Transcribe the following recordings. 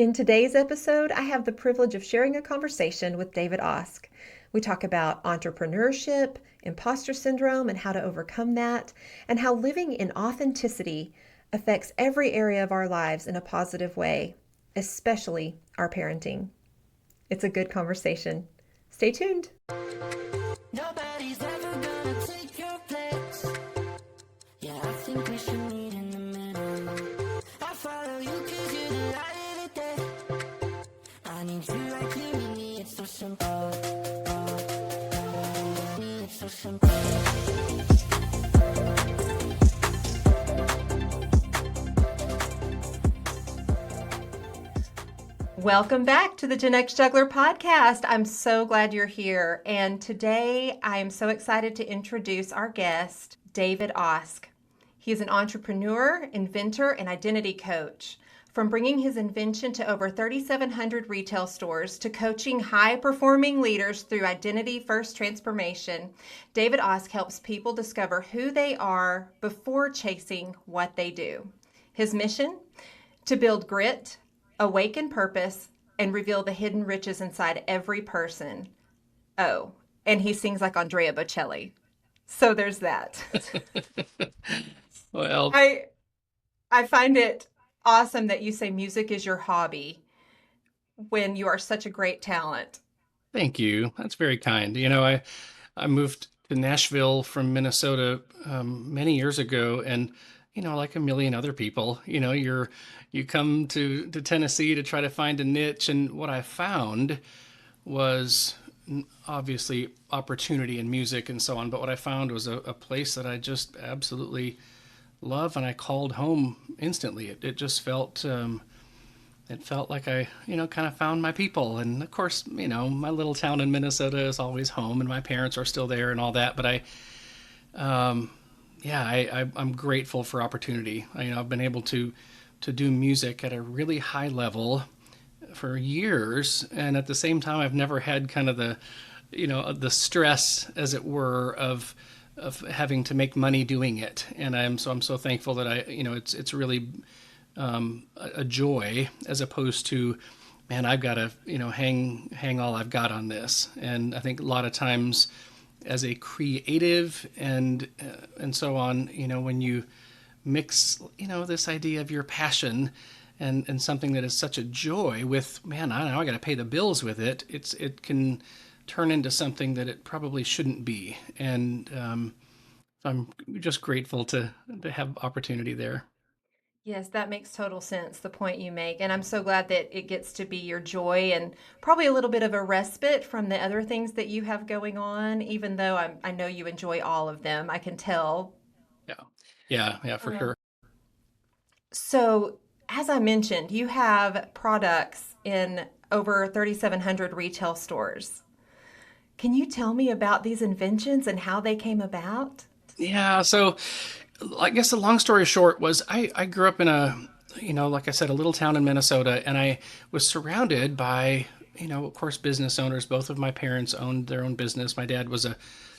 In today's episode, I have the privilege of sharing a conversation with David Osk. We talk about entrepreneurship, imposter syndrome, and how to overcome that, and how living in authenticity affects every area of our lives in a positive way, especially our parenting. It's a good conversation. Stay tuned. Nobody's ever gonna take your place. Yeah, I think we should meet in the middle. I follow you 'cause you're the light of the day. I need you like you need me, it's so simple. It's so simple. Welcome back to the Gen X Juggler podcast. I'm so glad you're here. And today I am so excited to introduce our guest, David Osk. He is an entrepreneur, inventor, and identity coach. From bringing his invention to over 3,700 retail stores to coaching high-performing leaders through identity-first transformation, David Osk helps people discover who they are before chasing what they do. His mission? To build grit, awaken purpose, and reveal the hidden riches inside every person. Oh, and he sings like Andrea Bocelli. So there's that. Well, I find it awesome that you say music is your hobby when you are such a great talent. thank you. That's very kind. I moved to Nashville from Minnesota many years ago, and like a million other people, you come to Tennessee to try to find a niche, and what I found was obviously opportunity in music and so on. But what I found was a place that I just absolutely love, and I called home instantly. It just felt it felt like I kind of found my people. And of course, my little town in Minnesota is always home, and my parents are still there and all that. But I'm grateful for opportunity. I've been able to do music at a really high level for years, and at the same time, I've never had kind of the stress, as it were, of having to make money doing it. And I'm so thankful that it's really a joy, as opposed to, man, I've got to hang all I've got on this. And I think a lot of times, as a creative and so on, when you mix this idea of your passion and something that is such a joy with, man, I don't know, I got to pay the bills with it. It can turn into something that it probably shouldn't be. And I'm just grateful to have opportunity there. Yes, that makes total sense, the point you make. And I'm so glad that it gets to be your joy and probably a little bit of a respite from the other things that you have going on, even though I know you enjoy all of them. I can tell. Yeah. Yeah, for Um, sure. so, as I mentioned, you have products in over 3,700 retail stores. Can you tell me about these inventions and how they came about? Yeah. So I guess the long story short was I grew up in like I said, a little town in Minnesota, and I was surrounded by, of course, business owners. Both of my parents owned their own business. My dad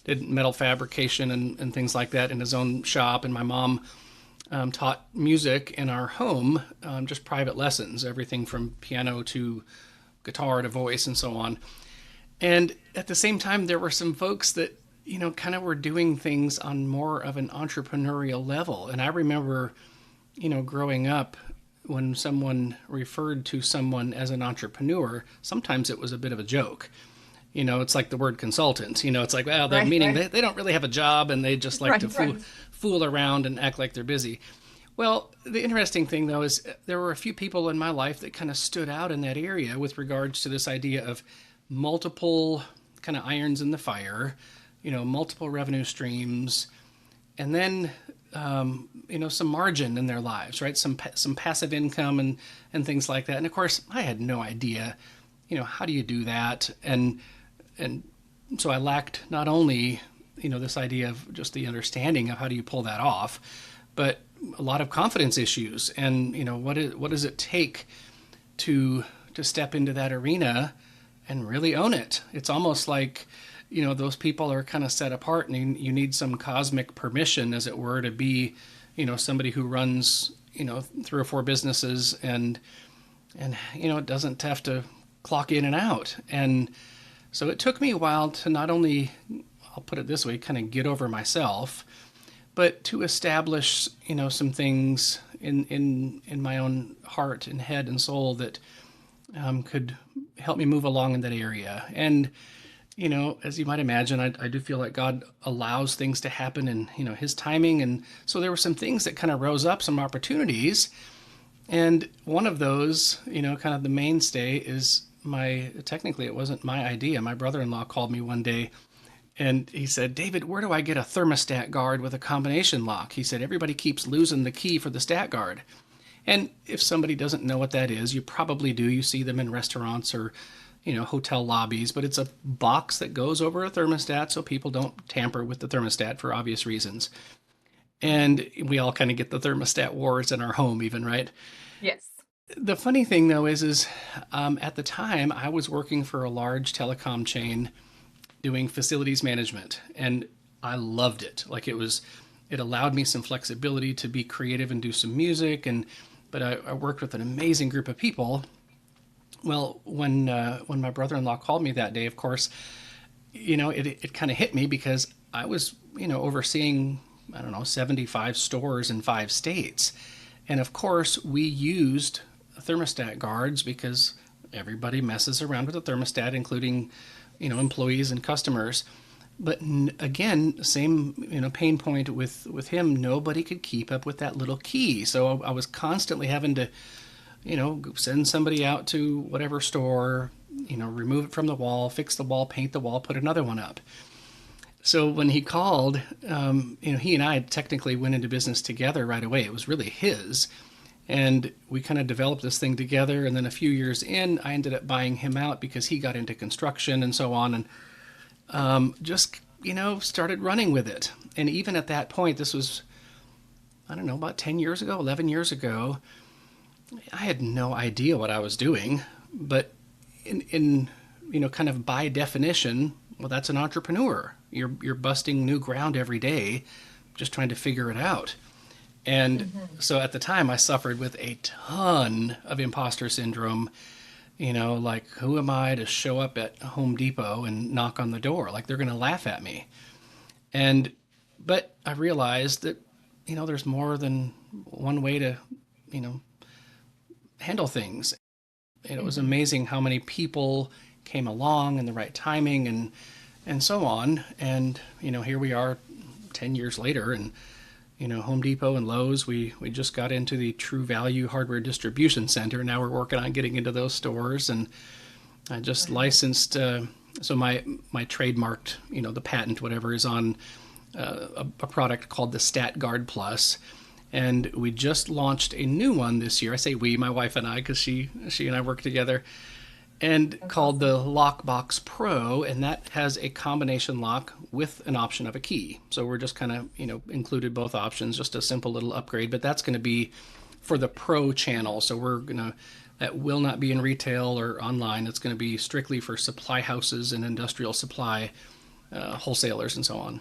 did metal fabrication and things like that in his own shop, and my mom taught music in our home, just private lessons, everything from piano to guitar to voice and so on. And at the same time, there were some folks that, kind of were doing things on more of an entrepreneurial level. And I remember, growing up, when someone referred to someone as an entrepreneur, sometimes it was a bit of a joke. It's like the word consultant. It's like, well, they're Right, meaning right, they don't really have a job, and they just like to right. fool around and act like they're busy. Well, the interesting thing, though, is there were a few people in my life that kind of stood out in that area with regards to this idea of multiple kind of irons in the fire, multiple revenue streams, and then some margin in their lives, right? Some passive income and things like that. And of course, I had no idea, how do you do that? And so I lacked not only this idea of just the understanding of how do you pull that off, but a lot of confidence issues. And what does it take to step into that arena and really own it? It's almost like those people are kind of set apart, and you need some cosmic permission, as it were, to be somebody who runs 3 or 4 businesses and and it doesn't have to clock in and out. And so it took me a while to not only, I'll put it this way, kind of get over myself, but to establish some things in my own heart and head and soul that could help me move along in that area. And as you might imagine, I do feel like God allows things to happen in His timing. And so there were some things that kind of rose up, some opportunities. And one of those, kind of the mainstay is technically it wasn't my idea. My brother-in-law called me one day and he said, David, where do I get a thermostat guard with a combination lock? He said, everybody keeps losing the key for the stat guard. And if somebody doesn't know what that is, you probably do. You see them in restaurants or, hotel lobbies, but it's a box that goes over a thermostat so people don't tamper with the thermostat for obvious reasons. And we all kind of get the thermostat wars in our home even, right? Yes. The funny thing though is at the time I was working for a large telecom chain doing facilities management, and I loved it. Like it allowed me some flexibility to be creative and do some music, but I worked with an amazing group of people. Well, when my brother-in-law called me that day, of course, it kind of hit me because I was overseeing, I don't know, 75 stores in 5 states. And of course, we used thermostat guards because everybody messes around with the thermostat, including, employees and customers. But again, same, pain point with him. Nobody could keep up with that little key. So I was constantly having to, send somebody out to whatever store, remove it from the wall, fix the wall, paint the wall, put another one up. So when he called, he and I technically went into business together right away. It was really his. And we kind of developed this thing together. And then a few years in, I ended up buying him out because he got into construction and so on. And just, started running with it. And even at that point, this was, I don't know, about 10 years ago, 11 years ago, I had no idea what I was doing. But in kind of by definition, well, that's an entrepreneur. You're busting new ground every day, just trying to figure it out. And so at the time I suffered with a ton of imposter syndrome, like who am I to show up at Home Depot and knock on the door? Like they're going to laugh at me. But I realized that, there's more than one way to, handle things. And it was amazing how many people came along in the right timing and so on. And, here we are 10 years later, and Home Depot and Lowe's, we just got into the True Value Hardware Distribution Center. Now we're working on getting into those stores, and I just licensed. So my trademarked, the patent, whatever, is on a product called the Stat Guard Plus, and we just launched a new one this year. I say we, my wife and I, because she and I work together, and called the Lockbox Pro, and that has a combination lock with an option of a key. So we're just kind of, included both options, just a simple little upgrade, but that's going to be for the Pro channel. So that will not be in retail or online. It's going to be strictly for supply houses and industrial supply wholesalers and so on.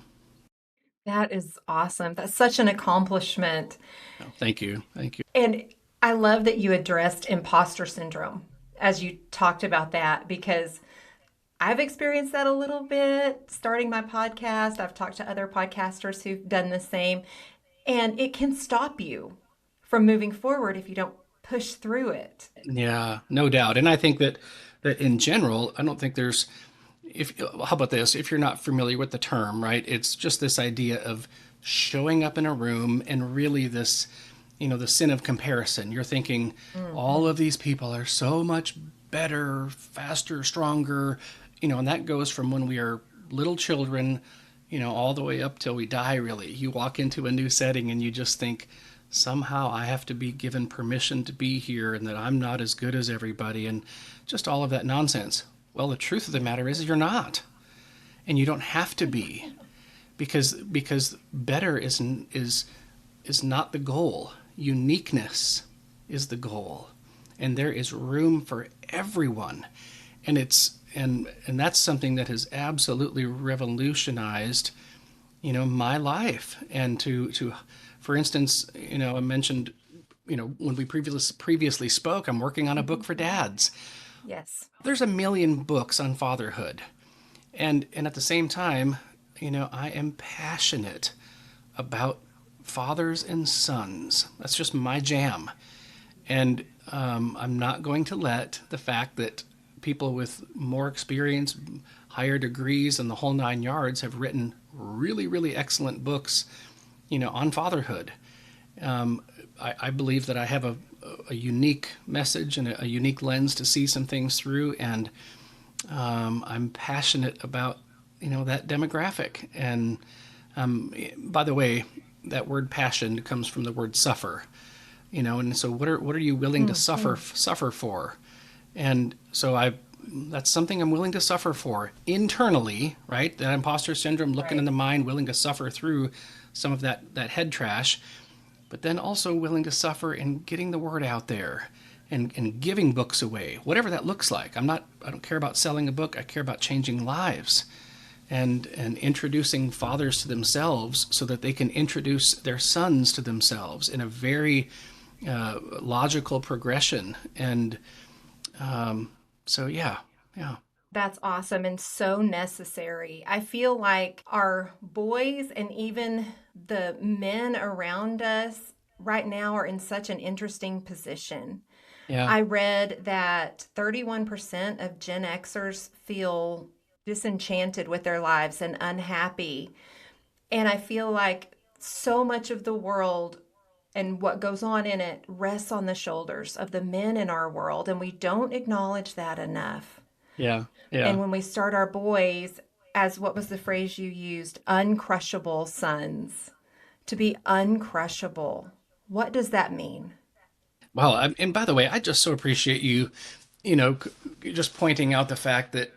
That is awesome. That's such an accomplishment. Oh, thank you. Thank you. And I love that you addressed imposter syndrome as you talked about that, because I've experienced that a little bit starting my podcast. I've talked to other podcasters who've done the same, and it can stop you from moving forward if you don't push through it. Yeah, no doubt. And I think that in general, I don't think there's, how about this? If you're not familiar with the term, right? It's just this idea of showing up in a room and really this, the sin of comparison. You're thinking all of these people are so much better, faster, stronger, and that goes from when we are little children, all the way up till we die, really. You walk into a new setting and you just think, somehow I have to be given permission to be here and that I'm not as good as everybody, and just all of that nonsense. Well, the truth of the matter is you're not, and you don't have to be, because better is not the goal. Uniqueness is the goal, and there is room for everyone, and that's something that has absolutely revolutionized, my life. And to for instance, I mentioned when we previously spoke, I'm working on a book Mhm. for dads. Yes. There's a million books on fatherhood. And at the same time, I am passionate about fathers and sons. That's just my jam. And I'm not going to let the fact that people with more experience, higher degrees, and the whole 9 yards have written really, really excellent books, on fatherhood. I believe that I have a unique message and a unique lens to see some things through, and I'm passionate about that demographic. And by the way, that word passion comes from the word suffer. And so what are you willing to Mm-hmm. suffer for? And so I that's something I'm willing to suffer for internally, right? That imposter syndrome, looking in Right. the mind, willing to suffer through some of that head trash, but then also willing to suffer in getting the word out there and giving books away, whatever that looks like. I don't care about selling a book. I care about changing lives and introducing fathers to themselves so that they can introduce their sons to themselves in a very logical progression. And so, yeah, yeah, That's awesome and so necessary. I feel like our boys and even the men around us right now are in such an interesting position. yeah, I read that 31% of Gen Xers feel disenchanted with their lives and unhappy. And I feel like so much of the world and what goes on in it rests on the shoulders of the men in our world. And we don't acknowledge that enough. yeah, yeah. And when we start our boys, as what was the phrase you used, uncrushable sons, to be uncrushable. What does that mean? Well, and by the way, I just so appreciate you, just pointing out the fact that,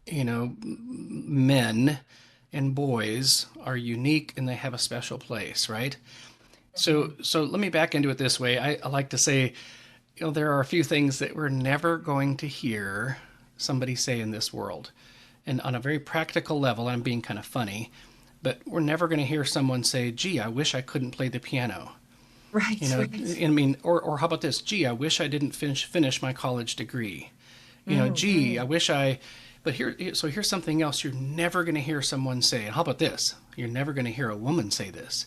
men and boys are unique and they have a special place, right? Mhm. So let me back into it this way. I like to say, there are a few things that we're never going to hear somebody say in this world. And on a very practical level, I'm being kind of funny, but we're never going to hear someone say, gee, I wish I couldn't play the piano. Right, right. I mean, or how about this? Gee, I wish I didn't finish my college degree. Gee, I Mm-hmm. wish I. But so here's something else you're never going to hear someone say. And how about this? You're never going to hear a woman say this.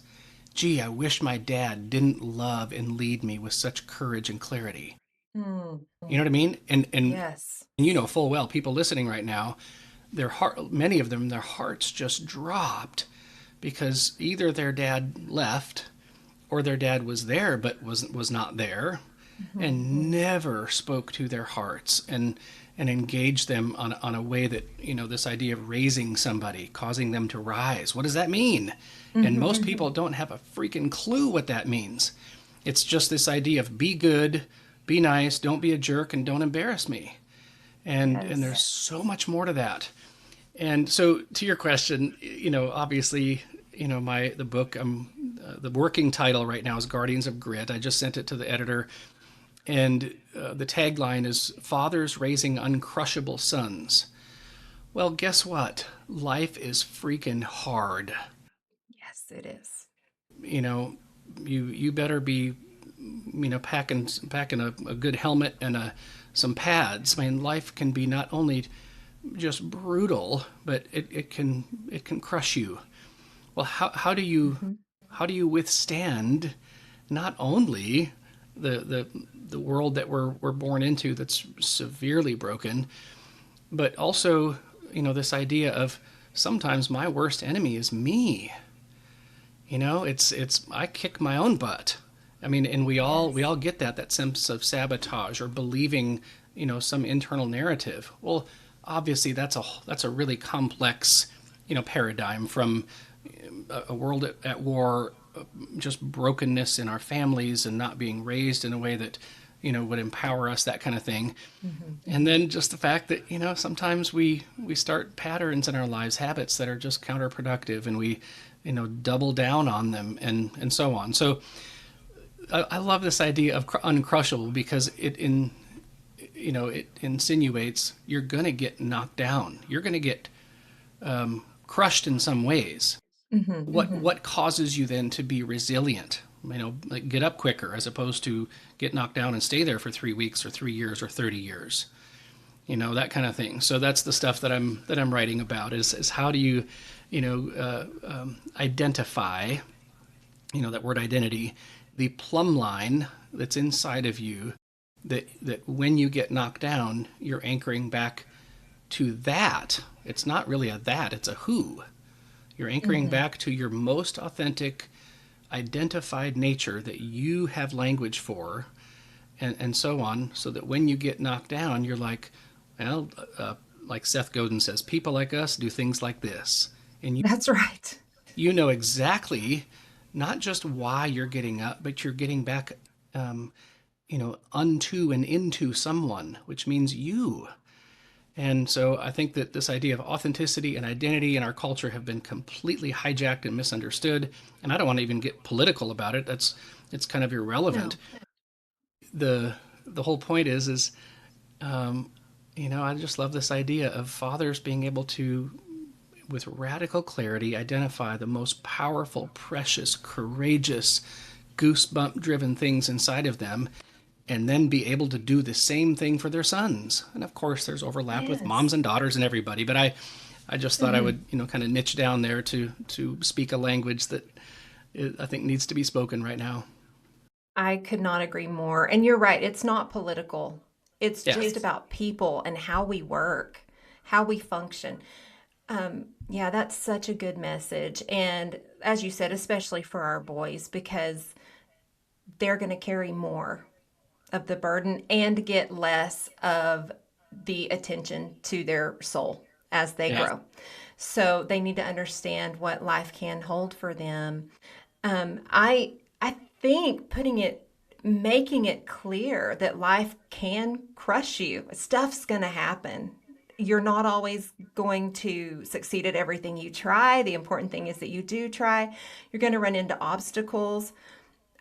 Gee, I wish my dad didn't love and lead me with such courage and clarity. Mm. You know what I mean? And Yes. you know full well, people listening right now, many of them, their hearts just dropped because either their dad left or their dad was there but was not there and Mhm. never spoke to their hearts and engaged them on a way that, this idea of raising somebody, causing them to rise. What does that mean? And most Mhm. people don't have a freaking clue what that means. It's just this idea of be good, be nice, don't be a jerk, and don't embarrass me. And there's Yes. so much more to that. And so to your question, obviously, the book, the working title right now is Guardians of Grit. I just sent it to the editor, and the tagline is Fathers Raising Uncrushable Sons. Well, guess what? Life is freaking hard. Yes, it is. You know, you better be, packing a good helmet and some pads. I mean, life can be not only just brutal, but it can crush you. Well, Mhm. how do you withstand not only the world that we're born into that's severely broken, but also, this idea of sometimes my worst enemy is me. It's I kick my own butt. I mean, and we all Yes. get that sense of sabotage or believing, some internal narrative. Well, obviously that's a really complex, paradigm from a world at war, just brokenness in our families and not being raised in a way that, would empower us, that kind of thing. Mhm. And then just the fact that, sometimes we start patterns in our lives, habits that are just counterproductive, and we, double down on them and so on. So I love this idea of uncrushable because it insinuates you're going to get knocked down. You're going to get crushed in some ways. Mhm. What causes you then to be resilient? like get up quicker as opposed to get knocked down and stay there for 3 weeks or 3 years or 30 years, that kind of thing. So that's the stuff that I'm writing about is how do you, identify, that word identity, the plumb line that's inside of you that when you get knocked down, you're anchoring back to that. It's not really a that, it's a who. You're anchoring Mm-hmm. back to your most authentic, identified nature that you have language for, and so on, so that when you get knocked down, you're like, well, like Seth Godin says, people like us do things like this. And That's right. you know exactly not just why you're getting up, but you're getting back, unto and into someone, which means you. And so I think that this idea of authenticity and identity in our culture have been completely hijacked and misunderstood. And I don't want to even get political about it. It's kind of irrelevant. No. The whole point is I just love this idea of fathers being able to, with radical clarity, identify the most powerful, precious, courageous, goosebump driven things inside of them, and then be able to do the same thing for their sons. And of course, there's overlap with Yes. moms and daughters and everybody, but I just thought I Mm-hmm. would, kind of niche down there to speak a language that I think needs to be spoken right now. I could not agree more. And you're right, it's not political. It's Yeah. just about people and how we work, how we function. Yeah, that's such a good message. And as you said, especially for our boys, because they're going to carry more of the burden and get less of the attention to their soul as they Yeah. grow. So they need to understand what life can hold for them. I think making it clear that life can crush you. Stuff's going to happen. You're not always going to succeed at everything you try. The important thing is that you do try. You're going to run into obstacles.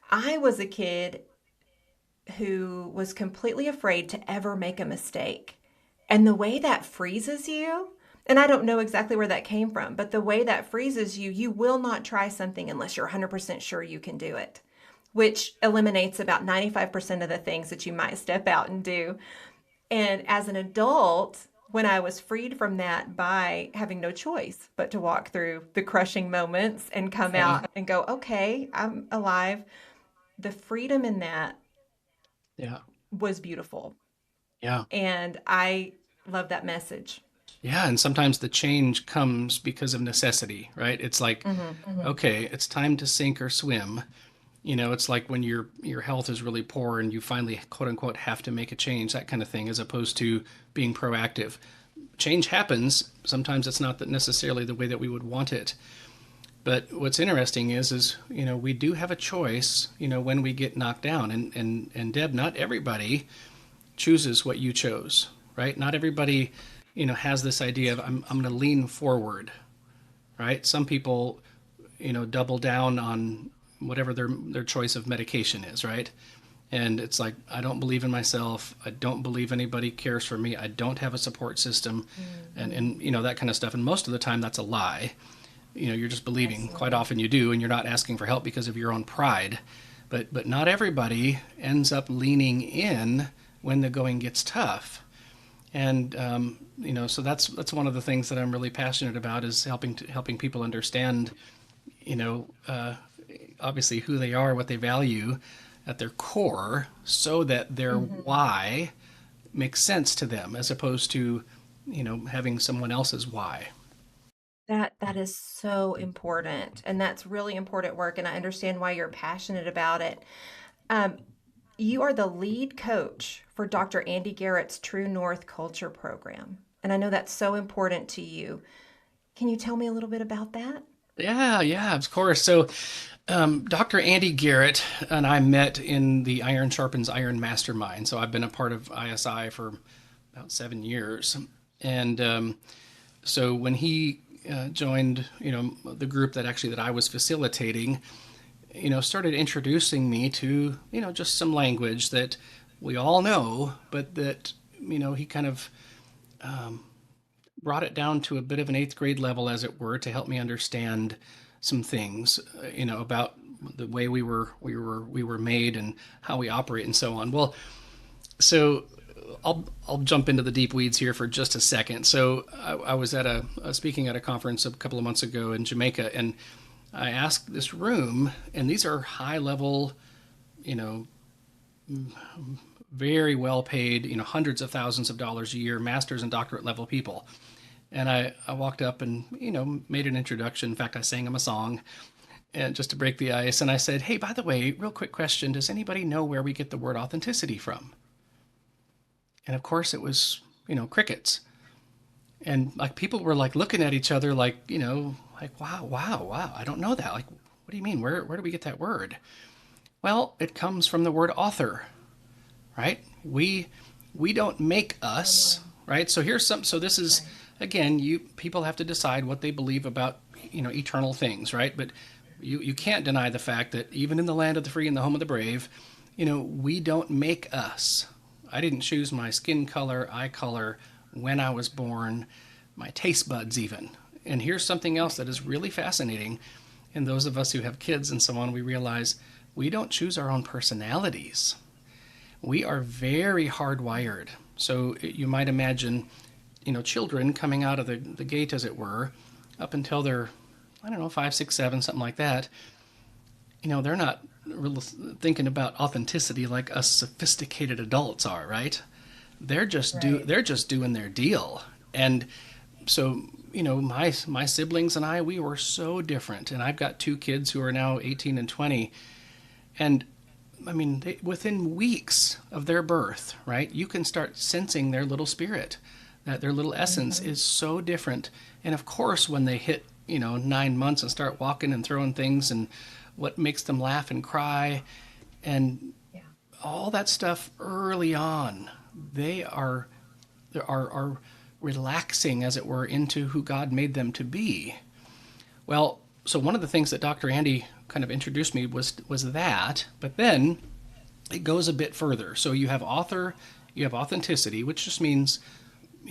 I was a kid who was completely afraid to ever make a mistake. And the way that freezes you, and I don't know exactly where that came from, but the way that freezes you, you will not try something unless you're 100% sure you can do it, which eliminates about 95% of the things that you might step out and do. And as an adult, when I was freed from that by having no choice but to walk through the crushing moments and come Yeah. out and go, okay, I'm alive, the freedom in that Yeah. was beautiful. Yeah. And I love that message. Yeah. And sometimes the change comes because of necessity, right? It's like, okay, it's time to sink or swim. It's like when your health is really poor and you finally, quote unquote, have to make a change, that kind of thing, as opposed to being proactive. Change happens. Sometimes it's not that necessarily the way that we would want it. But what's interesting is we do have a choice, when we get knocked down. And Deb, not everybody chooses what you chose, right? Not everybody, has this idea of I'm going to lean forward, right? Some people, double down on whatever their choice of medication is, right? And it's like, I don't believe in myself. I don't believe anybody cares for me. I don't have a support system, and that kind of stuff. And most of the time, that's a lie. You're just believing. Quite Absolutely. often you do, and you're not asking for help because of your own pride. But not everybody ends up leaning in when the going gets tough. And so that's one of the things that I'm really passionate about is helping people understand, you know, uh, obviously who they are, what they value at their core, so that their Hmm. why makes sense to them, as opposed to, having someone else's why. That is so important, and that's really important work. And I understand why you're passionate about it. Um, you are the lead coach for Dr. Andy Garrett's True North Culture Program, and I know that's so important to you. Can you tell me a little bit about that? Yeah, yeah, of course. So, Dr. Andy Garrett and I met in the Iron Sharpens Iron Mastermind. So I've been a part of ISI for about 7 years, and so when he joined, the group that I was facilitating, started introducing me to, just some language that we all know, but that, he kind of brought it down to a bit of an eighth grade level, as it were, to help me understand some things, about the way we were made and how we operate and so on. Well, so I'll jump into the deep weeds here for just a second. So I was at speaking at a conference a couple of months ago in Jamaica, and I asked this room, and these are high level, you know, very well paid, hundreds of thousands of dollars a year, master's and doctorate level people. And I walked up and, made an introduction. In fact, I sang them a song and just to break the ice. And I said, hey, by the way, real quick question. Does anybody know where we get the word authenticity from? And of course it was, crickets. And like people were like looking at each other like, like, wow. I don't know that. Like, what do you mean? Where do we get that word? Well, it comes from the word author, right? We don't make us, right? So so this is, again, people have to decide what they believe about, eternal things, right? But you can't deny the fact that even in the land of the free and the home of the brave, we don't make us. I didn't choose my skin color, eye color, when I was born, my taste buds even. And here's something else that is really fascinating. And those of us who have kids and so on, we realize we don't choose our own personalities. We are very hardwired. So you might imagine, children coming out of the gate, as it were, up until they're, 5, 6, 7, something like that. They're not really thinking about authenticity like us sophisticated adults are, right? They're just doing their deal. And so, my siblings and I, we were so different. And I've got 2 kids who are now 18 and 20. And within weeks of their birth, right, you can start sensing their little spirit, that their little essence is so different. And of course, when they hit, 9 months and start walking and throwing things and what makes them laugh and cry and all that stuff early on, they are relaxing, as it were, into who God made them to be. Well, so one of the things that Dr. Andy kind of introduced me was that, but then it goes a bit further. So you have author, you have authenticity, which just means,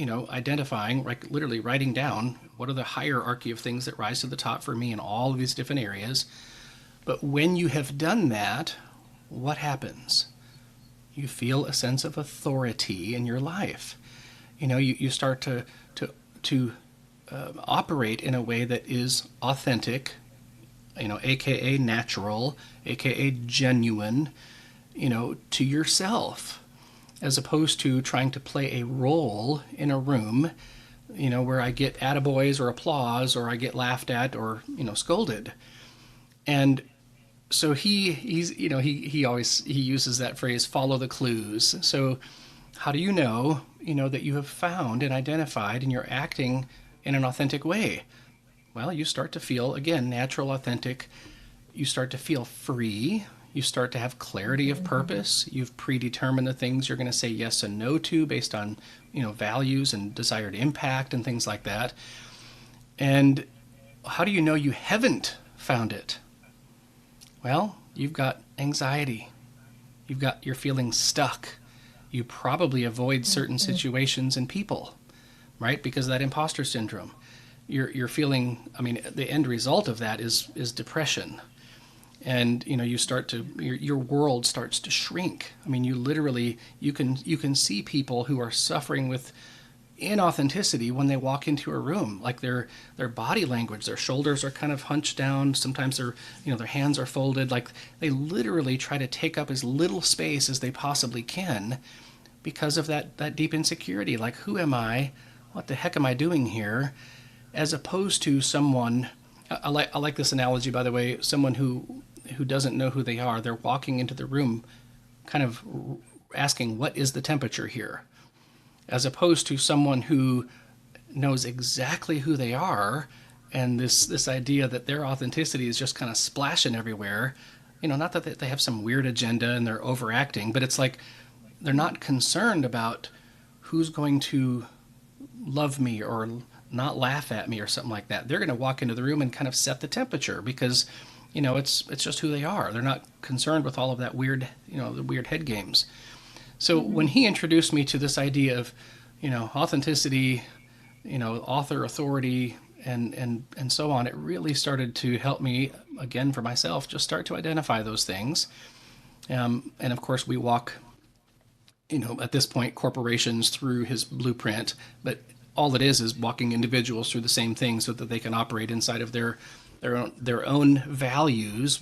identifying, like literally writing down what are the hierarchy of things that rise to the top for me in all of these different areas. But when you have done that, what happens? You feel a sense of authority in your life. You start to operate in a way that is authentic, aka natural, aka genuine, to yourself, as opposed to trying to play a role in a room, where I get attaboys or applause, or I get laughed at or, scolded. And so he uses that phrase, follow the clues. So how do you know, that you have found and identified and you're acting in an authentic way? Well, you start to feel, again, natural, authentic. You start to feel free. You start to have clarity of purpose. You've predetermined the things you're going to say yes and no to based on, values and desired impact and things like that. And how do you know you haven't found it? Well, you've got anxiety. You're feeling stuck. You probably avoid certain situations and people, right? Because of that imposter syndrome. You're feeling, the end result of that is depression. And, your world starts to shrink. You literally, you can see people who are suffering with inauthenticity when they walk into a room, like their body language, their shoulders are kind of hunched down. Sometimes their hands are folded. Like they literally try to take up as little space as they possibly can because of that deep insecurity. Like, who am I? What the heck am I doing here? As opposed to someone, I like this analogy, by the way, someone who doesn't know who they are. They're walking into the room kind of asking, what is the temperature here? As opposed to someone who knows exactly who they are, and this idea that their authenticity is just kind of splashing everywhere. Not that they have some weird agenda and they're overacting, but it's like they're not concerned about who's going to love me or not laugh at me or something like that. They're going to walk into the room and kind of set the temperature because, it's just who they are. They're not concerned with all of that weird, the weird head games. So when he introduced me to this idea of, authenticity, author authority, and so on, it really started to help me again, for myself, just start to identify those things. And of course, we walk, at this point, corporations through his blueprint, but all it is walking individuals through the same thing so that they can operate inside of their own values,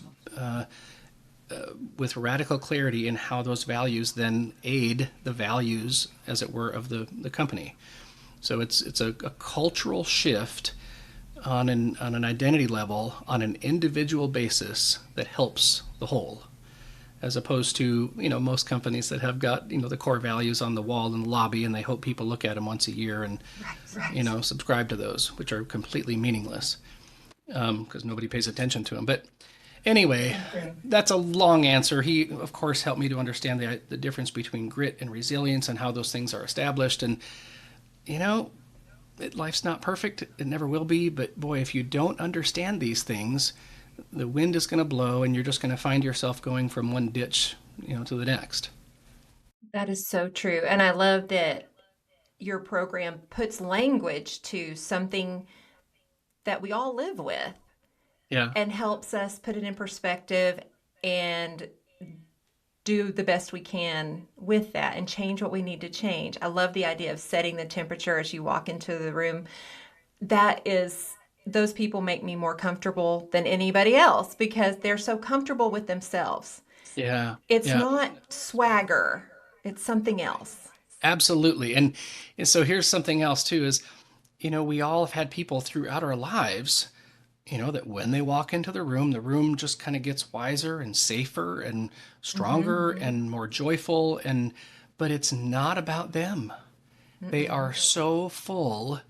with radical clarity in how those values then aid the values, as it were, of the company. So it's a cultural shift on an identity level, on an individual basis, that helps the whole, as opposed to most companies that have got the core values on the wall in the lobby, and they hope people look at them once a year and subscribe to those, which are completely meaningless, because nobody pays attention to them. But anyway, that's a long answer. He, of course, helped me to understand the difference between grit and resilience and how those things are established. And, life's not perfect. It never will be. But boy, if you don't understand these things, the wind is going to blow and you're just going to find yourself going from one ditch, to the next. That is so true. And I love that your program puts language to something that we all live with Yeah. and helps us put it in perspective and do the best we can with that and change what we need to change. I love the idea of setting the temperature as you walk into the room. Those people make me more comfortable than anybody else because they're so comfortable with themselves. Yeah. It's Yeah. not swagger, it's something else. Absolutely. And so here's something else too is, we all have had people throughout our lives, that when they walk into the room just kind of gets wiser and safer and stronger and more joyful. But it's not about them. They are so full,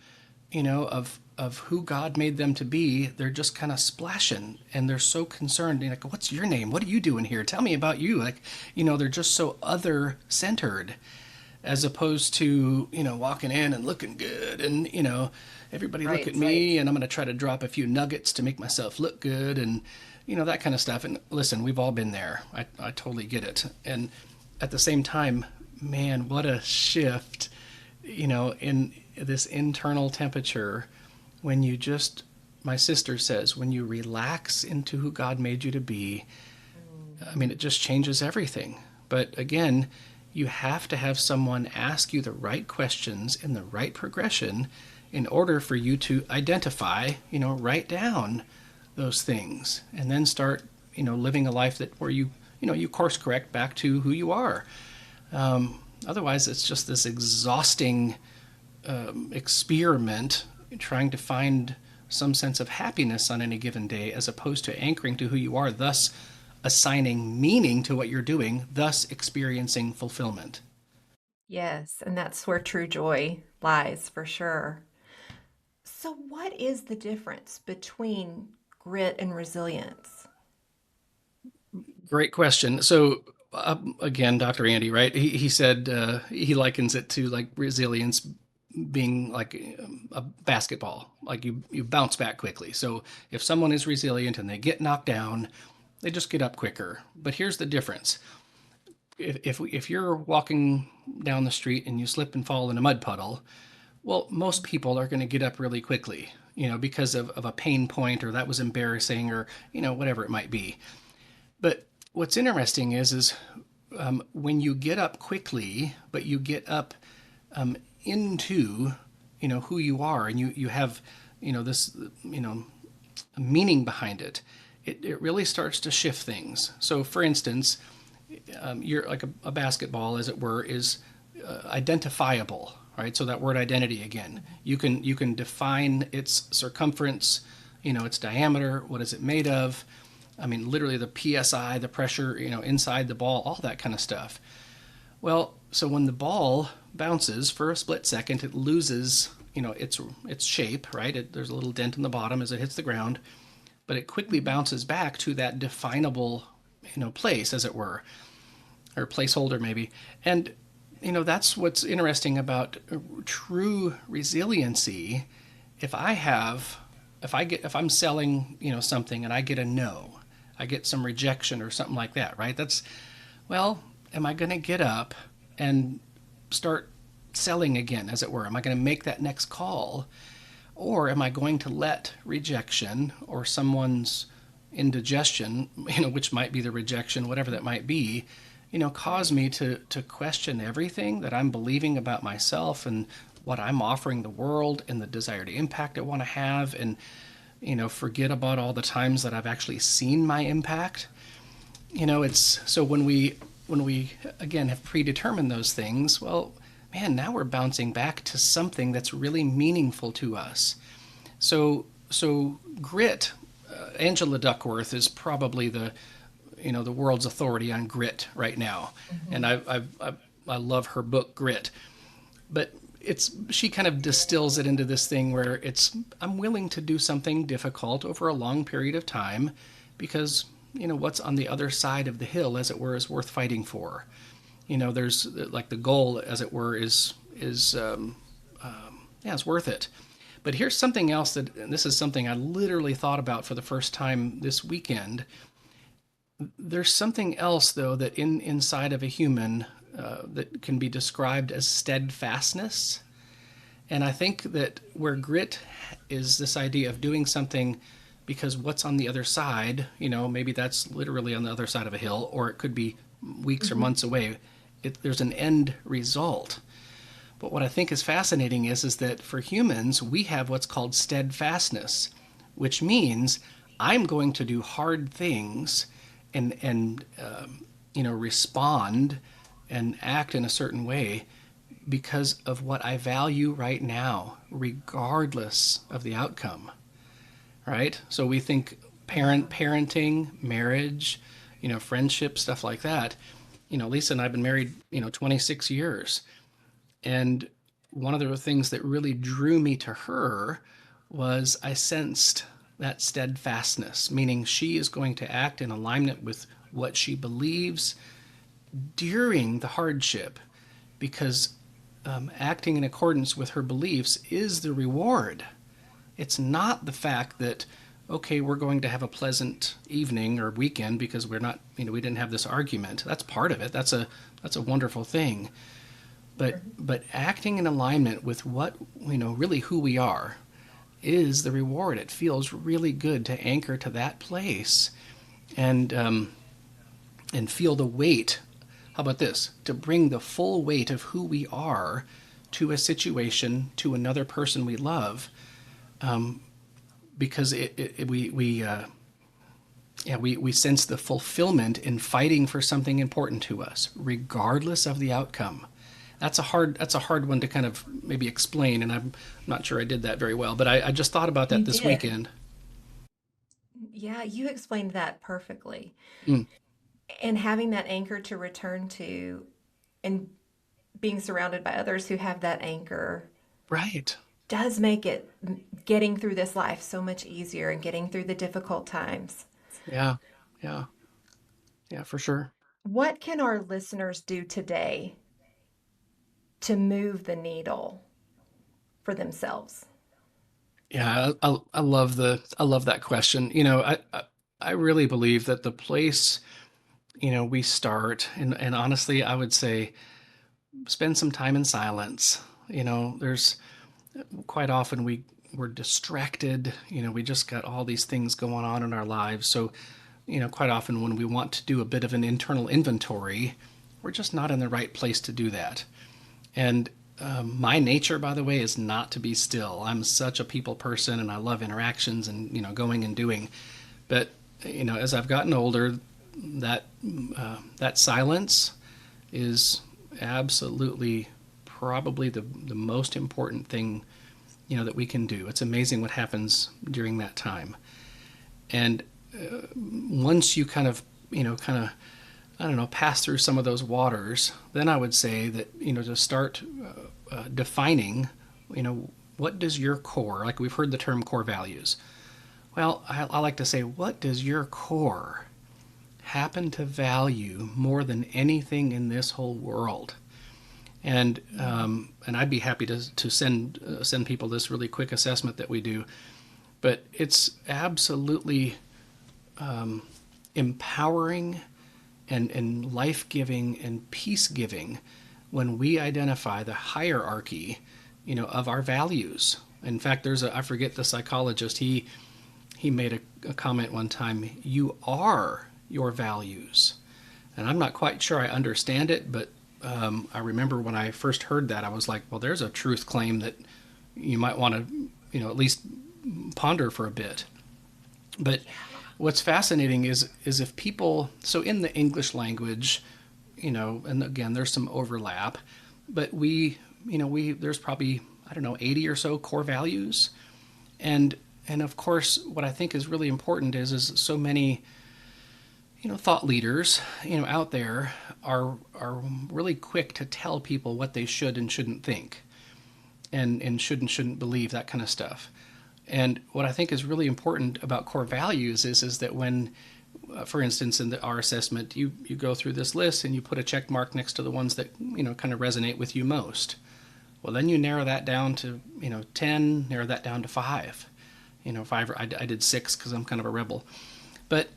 of who God made them to be. They're just kind of splashing and they're so concerned. Like, what's your name? What are you doing here? Tell me about you. Like, they're just so other centered, as opposed to, walking in and looking good and, everybody look at me and I'm going to try to drop a few nuggets to make myself look good and, that kind of stuff. And listen, we've all been there. I totally get it. And at the same time, man, what a shift, in this internal temperature when you just, my sister says, when you relax into who God made you to be, it just changes everything. But again, you have to have someone ask you the right questions in the right progression in order for you to identify, write down those things and then start, living a life where you course correct back to who you are. Otherwise, it's just this exhausting experiment trying to find some sense of happiness on any given day, as opposed to anchoring to who you are, thus assigning meaning to what you're doing, thus experiencing fulfillment. Yes, and that's where true joy lies for sure. So, what is the difference between grit and resilience? Great question. So, again, Dr. Andy, right? He said he likens it to like resilience being like a basketball, like you bounce back quickly. So, if someone is resilient and they get knocked down, they just get up quicker. But here's the difference. If you're walking down the street and you slip and fall in a mud puddle, well, most people are going to get up really quickly, because of a pain point, or that was embarrassing, or, whatever it might be. But what's interesting is when you get up quickly, but you get up into, who you are, and you have, this, meaning behind it, it really starts to shift things. So, for instance, you're like a basketball, as it were, is identifiable, right? So that word identity again, you can define its circumference, its diameter, what is it made of? Literally the PSI, the pressure, inside the ball, all that kind of stuff. Well, so when the ball bounces for a split second, it loses, its shape, right? There's a little dent in the bottom as it hits the ground, but it quickly bounces back to that definable, place, as it were, or placeholder maybe. And, that's what's interesting about true resiliency. If I'm selling, something and I get a no, I get some rejection or something like that, right? Am I going to get up and start selling again, as it were? Am I going to make that next call? Or am I going to let rejection or someone's, indigestion, which might be the rejection, whatever that might be, cause me to question everything that I'm believing about myself and what I'm offering the world and the desired impact I want to have, and forget about all the times that I've actually seen my impact. It's so when we again have predetermined those things, well, man, now we're bouncing back to something that's really meaningful to us. So grit, Angela Duckworth is probably the world's authority on grit right now, and I love her book Grit, but she kind of distills it into this thing where I'm willing to do something difficult over a long period of time because what's on the other side of the hill, as it were, is worth fighting for. There's like the goal, as it were, is yeah, it's worth it. But here's something else and this is something I literally thought about for the first time this weekend. There's something else, though, that inside of a human that can be described as steadfastness. And I think that where grit is this idea of doing something because what's on the other side, maybe that's literally on the other side of a hill, or it could be weeks or months away. There's an end result. But what I think is fascinating is that for humans, we have what's called steadfastness, which means I'm going to do hard things and respond and act in a certain way because of what I value right now, regardless of the outcome. Right? So we think parenting, marriage, friendship, stuff like that. Lisa and I have been married, 26 years. And one of the things that really drew me to her was I sensed that steadfastness, meaning she is going to act in alignment with what she believes during the hardship, because acting in accordance with her beliefs is the reward. It's not the fact that, okay, we're going to have a pleasant evening or weekend because we're not, we didn't have this argument. That's part of it. That's a wonderful thing. But acting in alignment with what, really who we are is the reward. It feels really good to anchor to that place and feel the weight. How about this? To bring the full weight of who we are to a situation, to another person we love, because we sense the fulfillment in fighting for something important to us, regardless of the outcome. That's a hard one to kind of maybe explain, and I'm not sure I did that very well, but I just thought about You that this did. weekend. Yeah, you explained that perfectly. Mm, And having that anchor to return to and being surrounded by others who have that anchor right. does make it getting through this life so much easier and getting through the difficult times. Yeah. Yeah. Yeah, for sure. What can our listeners do today to move the needle for themselves? Yeah, I love that question. I really believe that the place, we start, and honestly, I would say spend some time in silence. There's quite often we're distracted. We just got all these things going on in our lives. So, quite often when we want to do a bit of an internal inventory, we're just not in the right place to do that. And my nature, by the way, is not to be still. I'm such a people person, and I love interactions and going and doing. But as I've gotten older, that that silence is absolutely probably the most important thing that we can do. It's amazing what happens during that time. And once you kind of I don't know, pass through some of those waters, then I would say that, to start defining, what does your core, like we've heard the term core values. Well, I like to say, what does your core happen to value more than anything in this whole world? And I'd be happy to send people this really quick assessment that we do. But it's absolutely empowering and life-giving and peace-giving when we identify the hierarchy, of our values. In fact, I forget the psychologist, he he made a comment one time, you are your values. And I'm not quite sure I understand it, but I remember when I first heard that, I was like, well, there's a truth claim that you might want to, at least ponder for a bit. But what's fascinating is if people, so in the English language, and again, there's some overlap, but there's probably, I don't know, 80 or so core values. And of course, what I think is really important is so many, thought leaders, out there are really quick to tell people what they should and shouldn't think, and should and shouldn't believe, that kind of stuff. And what I think is really important about core values is that when, for instance, in our assessment, you go through this list and you put a check mark next to the ones that, kind of resonate with you most. Well, then you narrow that down to, 10, narrow that down to 5. 5, I did 6 because I'm kind of a rebel. But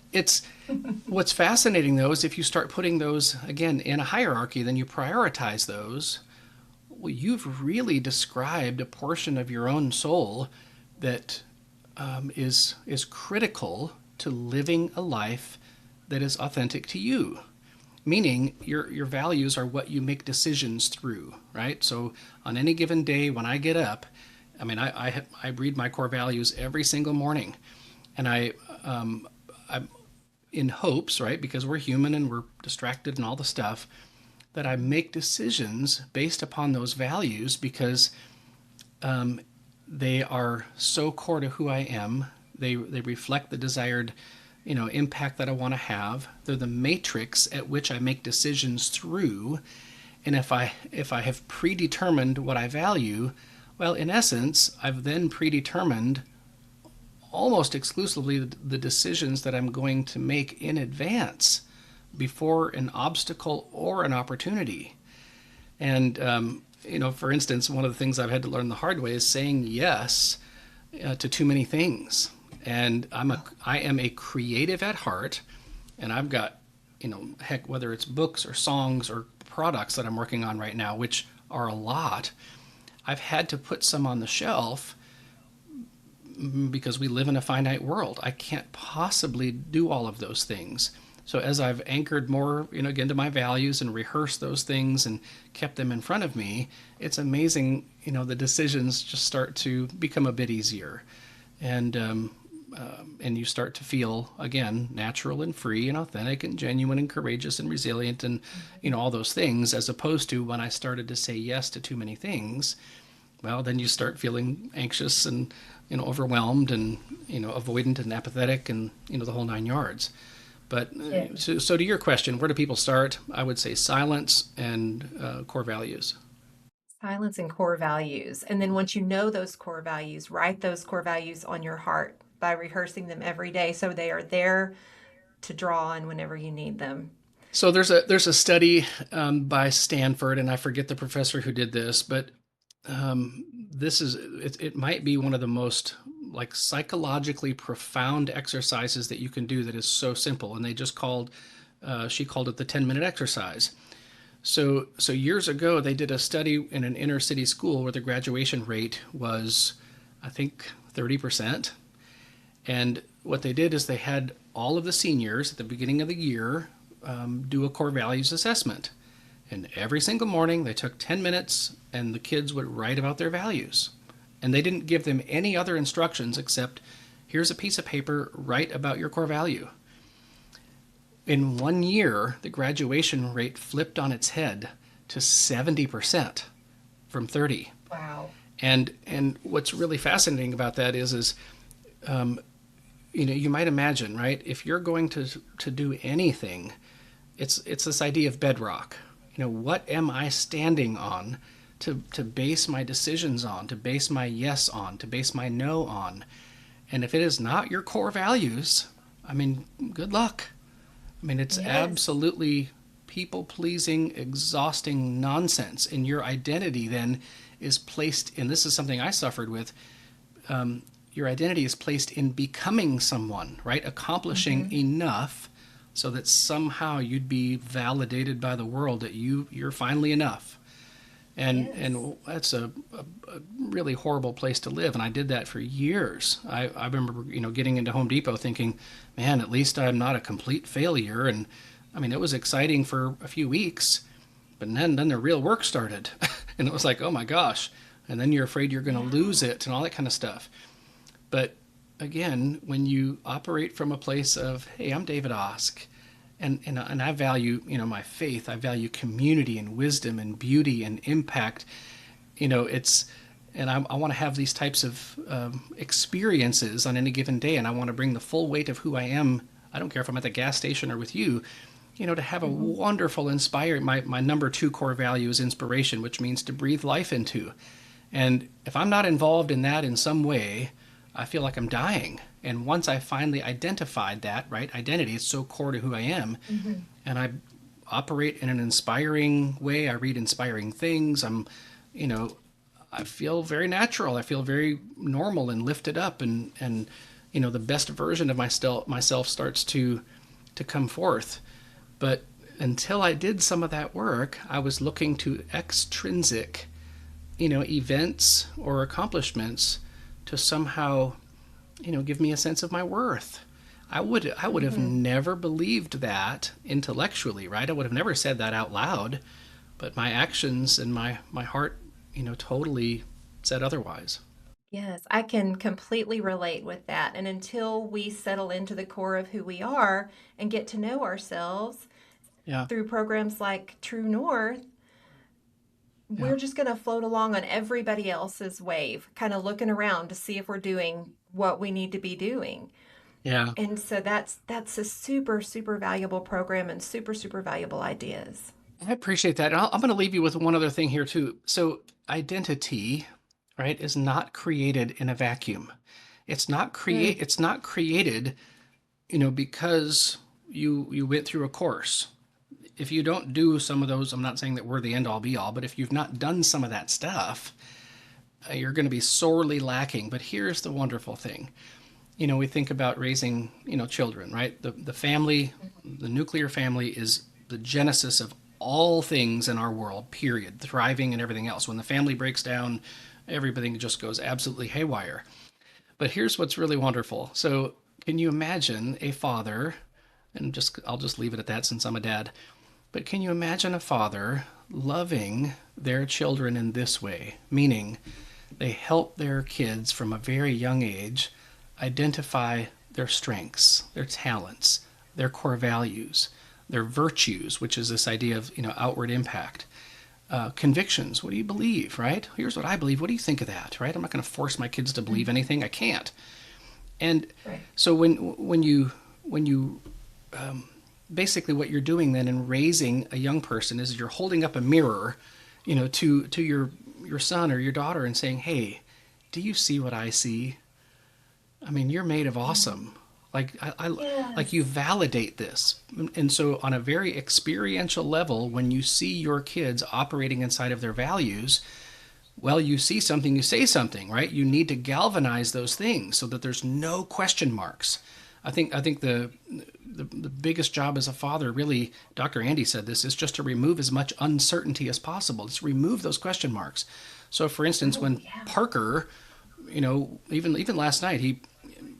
what's fascinating, though, is if you start putting those, again, in a hierarchy, then you prioritize those, well, you've really described a portion of your own soul that is critical to living a life that is authentic to you. Meaning your values are what you make decisions through, right? So on any given day when I get up, I read my core values every single morning, and I'm in hopes, right, because we're human and we're distracted and all the stuff, that I make decisions based upon those values because they are so core to who I am. They reflect the desired, impact that I want to have. They're the matrix at which I make decisions through. And if I have predetermined what I value, well, in essence, I've then predetermined almost exclusively the decisions that I'm going to make in advance before an obstacle or an opportunity. And, for instance, one of the things I've had to learn the hard way is saying yes to too many things. And I am a creative at heart, and I've got, heck, whether it's books or songs or products that I'm working on right now, which are a lot, I've had to put some on the shelf because we live in a finite world. I can't possibly do all of those things. So as I've anchored more, again, to my values and rehearsed those things and kept them in front of me, it's amazing, the decisions just start to become a bit easier. And you start to feel, again, natural and free and authentic and genuine and courageous and resilient and, all those things, as opposed to when I started to say yes to too many things. Well, then you start feeling anxious and, overwhelmed and, avoidant and apathetic and, the whole 9 yards. But so to your question, where do people start? I would say silence and core values. Silence and core values. And then once you know those core values, write those core values on your heart by rehearsing them every day so they are there to draw on whenever you need them. So there's a study by Stanford, and I forget the professor who did this, but it might be one of the most psychologically profound exercises that you can do that is so simple. And she called it the 10-minute exercise. So years ago, they did a study in an inner city school where the graduation rate was, I think, 30%. And what they did is they had all of the seniors at the beginning of the year do a core values assessment. And every single morning they took 10 minutes and the kids would write about their values. And they didn't give them any other instructions except, here's a piece of paper, write about your core value. In 1 year, the graduation rate flipped on its head to 70% from 30. Wow. And what's really fascinating about that is you might imagine, right? If you're going to do anything, it's this idea of bedrock. What am I standing on to base my decisions on, to base my yes on, to base my no on? And if it is not your core values, good luck. It's Yes. Absolutely people-pleasing, exhausting nonsense. And your identity then is placed, and this is something I suffered with, your identity is placed in becoming someone, right? Accomplishing enough so that somehow you'd be validated by the world that you're finally enough. And Yes. and that's a really horrible place to live. And I did that for years. I remember, getting into Home Depot thinking, man, at least I'm not a complete failure. And I mean, it was exciting for a few weeks, but then the real work started. And it was like, oh my gosh. And then you're afraid you're going to lose it and all that kind of stuff. But again, when you operate from a place of, hey, I'm David Osk, and I value, my faith, I value community and wisdom and beauty and impact, and I want to have these types of experiences on any given day, and I want to bring the full weight of who I am. I don't care if I'm at the gas station or with you, to have a wonderful, inspiring, my number 2 core value is inspiration, which means to breathe life into. And if I'm not involved in that in some way, I feel like I'm dying. And once I finally identified that, right, identity is so core to who I am, and I operate in an inspiring way, I read inspiring things, I feel very natural. I feel very normal and lifted up, and the best version of myself starts to come forth. But until I did some of that work, I was looking to extrinsic, events or accomplishments to somehow, give me a sense of my worth. I would have never believed that intellectually, right? I would have never said that out loud, but my actions and my heart, totally said otherwise. Yes, I can completely relate with that. And until we settle into the core of who we are and get to know ourselves Yeah, through programs like True North, yeah, we're just going to float along on everybody else's wave, kind of looking around to see if we're doing what we need to be doing. yeah. And so that's a super, super valuable program and super, super valuable ideas. I appreciate that. And I'm going to leave you with one other thing here too. So identity, right, is not created in a vacuum. Mm, It's not created, because you went through a course. If you don't do some of those, I'm not saying that we're the end all be all, but if you've not done some of that stuff, you're going to be sorely lacking. But here's the wonderful thing. We think about raising, children, right? The family, the nuclear family is the genesis of all things in our world, period, thriving and everything else. When the family breaks down, everything just goes absolutely haywire. But here's what's really wonderful. So, can you imagine a father, and I'll just leave it at that since I'm a dad, but can you imagine a father loving their children in this way? Meaning, they help their kids from a very young age identify their strengths, their talents, their core values, their virtues, which is this idea of outward impact, convictions. What do you believe? Right? Here's what I believe. What do you think of that? Right? I'm not going to force my kids to believe anything. I can't. And right. so when you basically what you're doing then in raising a young person is you're holding up a mirror, to your son or your daughter and saying, hey, do you see what I see? I mean, you're made of awesome. Like like you Yes. validate this. And so on a very experiential level, when you see your kids operating inside of their values, well, you see something, you say something, right? You need to galvanize those things so that there's no question marks. I think the biggest job as a father, really, Dr. Andy said this, is just to remove as much uncertainty as possible. Just remove those question marks. So, for instance, Oh, when yeah. Parker, even last night, he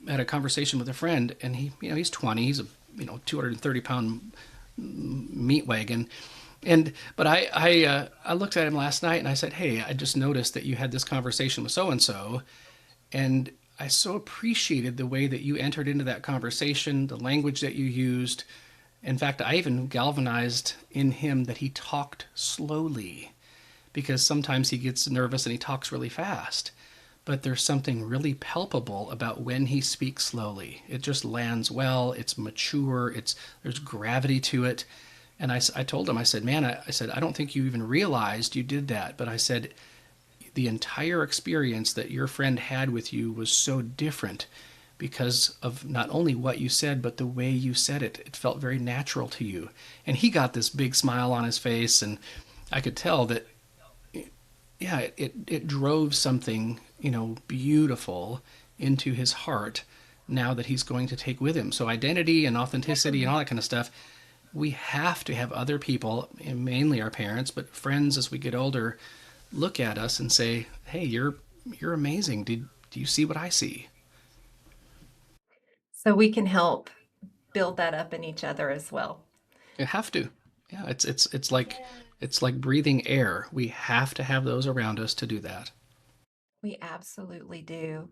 had a conversation with a friend, and he's 20, he's a 230-pound meat wagon, but I looked at him last night and I said, hey, I just noticed that you had this conversation with so and so, and I so appreciated the way that you entered into that conversation, the language that you used. In fact, I even galvanized in him that he talked slowly because sometimes he gets nervous and he talks really fast. But there's something really palpable about when he speaks slowly. It just lands well, it's mature, there's gravity to it. And I told him, I said, man, I said, I don't think you even realized you did that. But I said, the entire experience that your friend had with you was so different because of not only what you said, but the way you said it. It felt very natural to you. And he got this big smile on his face, and I could tell that, yeah, it drove something, beautiful into his heart now that he's going to take with him. So identity and authenticity and all that kind of stuff, we have to have other people, and mainly our parents, but friends as we get older, look at us and say, hey, you're amazing. Do you see what I see? So we can help build that up in each other as well. You have to. Yeah, it's like breathing air. We have to have those around us to do that. We absolutely do.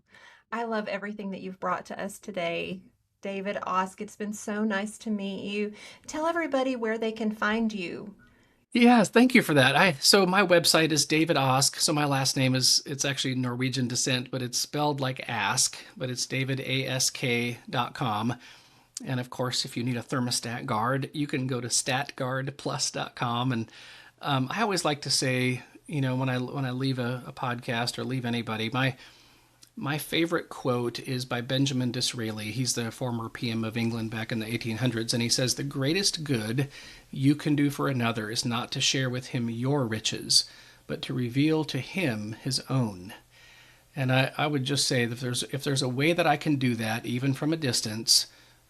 I love everything that you've brought to us today. David Osk, it's been so nice to meet you. Tell everybody where they can find you. Yes, thank you for that. So my website is David Osk. So my last name it's actually Norwegian descent, but it's spelled like ask, but it's davidask.com. And of course, if you need a thermostat guard, you can go to statguardplus.com. And I always like to say, when I leave a podcast or leave anybody, my favorite quote is by Benjamin Disraeli. He's the former PM of England back in the 1800s, and he says, "The greatest good you can do for another is not to share with him your riches, but to reveal to him his own." And I would just say that if there's a way that I can do that, even from a distance,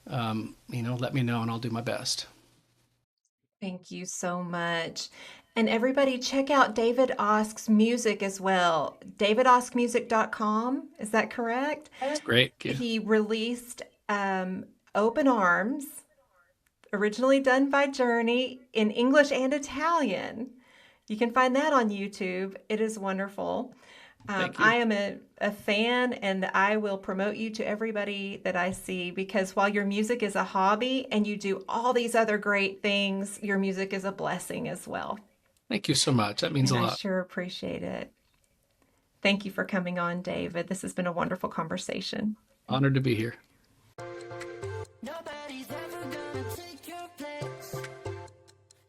let me know and I'll do my best. Thank you so much. And everybody, check out David Osk's music as well. davidoskmusic.com, is that correct? That's great. Thank you. He released Open Arms, originally done by Journey in English and Italian. You can find that on YouTube. It is wonderful. Thank you. I am a fan, and I will promote you to everybody that I see, because while your music is a hobby and you do all these other great things, your music is a blessing as well. Thank you so much. That means And a I lot. sure appreciate it. Thank you for coming on, David. This has been a wonderful conversation. Honored to be here. Nobody's ever gonna take your place.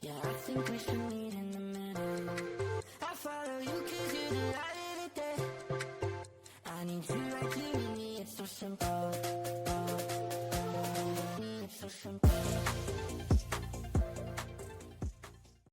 Yeah, I think we should meet in the middle. I follow you 'cause you're the light.